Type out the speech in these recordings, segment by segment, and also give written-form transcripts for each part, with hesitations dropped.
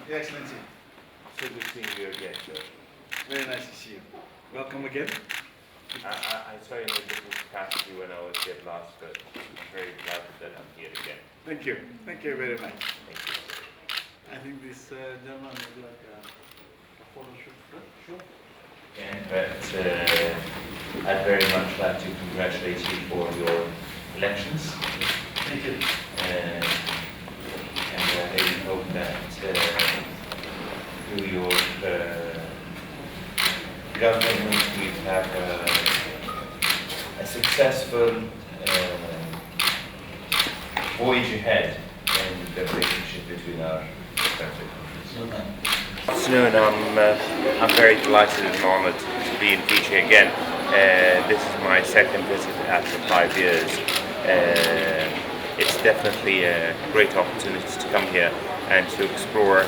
Your Excellency. So good seeing you again, sir. Very nice to see you. Welcome again. I saw you in a different capacity when I was here last, but I'm very glad that I'm here again. Thank you. Thank you very much. Thank you, sir. I think this gentleman would like a photo shoot. Sure. And I'd very much like to congratulate you for your elections. Thank you. And I really hope that through your government we have a successful voyage ahead in the relationship between our respective countries. Afternoon, I'm very delighted and honoured to be in Fiji again. This is my second visit after 5 years. It's definitely a great opportunity to come here and to explore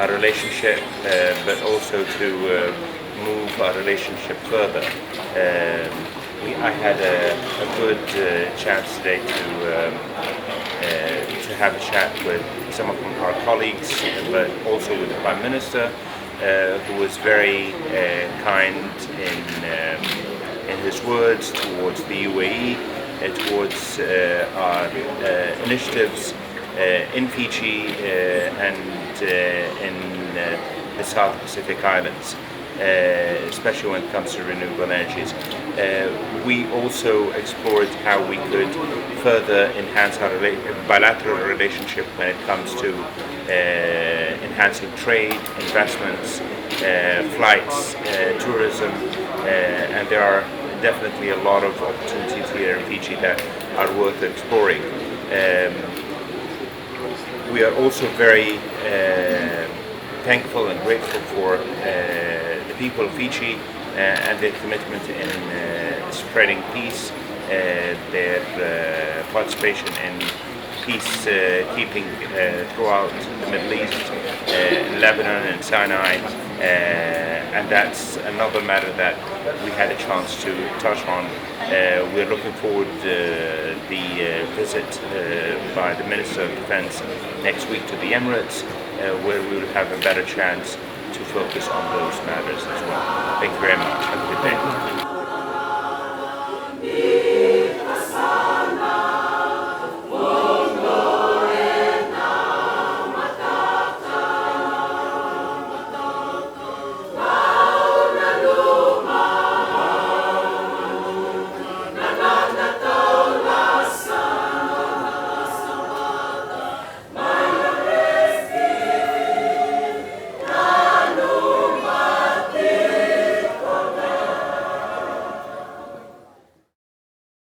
our relationship, but also to move our relationship further. I had a good chance today to have a chat with some of our colleagues, but also with the Prime Minister, who was very kind in his words towards the UAE, towards our initiatives in Fiji and in the South Pacific Islands, especially when it comes to renewable energies. We also explored how we could further enhance our bilateral relationship when it comes to enhancing trade, investments, flights, tourism, and there are definitely a lot of opportunities here in Fiji that are worth exploring. We are also very thankful and grateful for the people of Fiji and their commitment in spreading peace, their participation in peacekeeping throughout the Middle East, Lebanon and Sinai, and that's another matter that we had a chance to touch on. We're looking forward to the visit by the Minister of Defence next week to the Emirates, where we will have a better chance to focus on those matters as well. Thank you very much. Have a good day.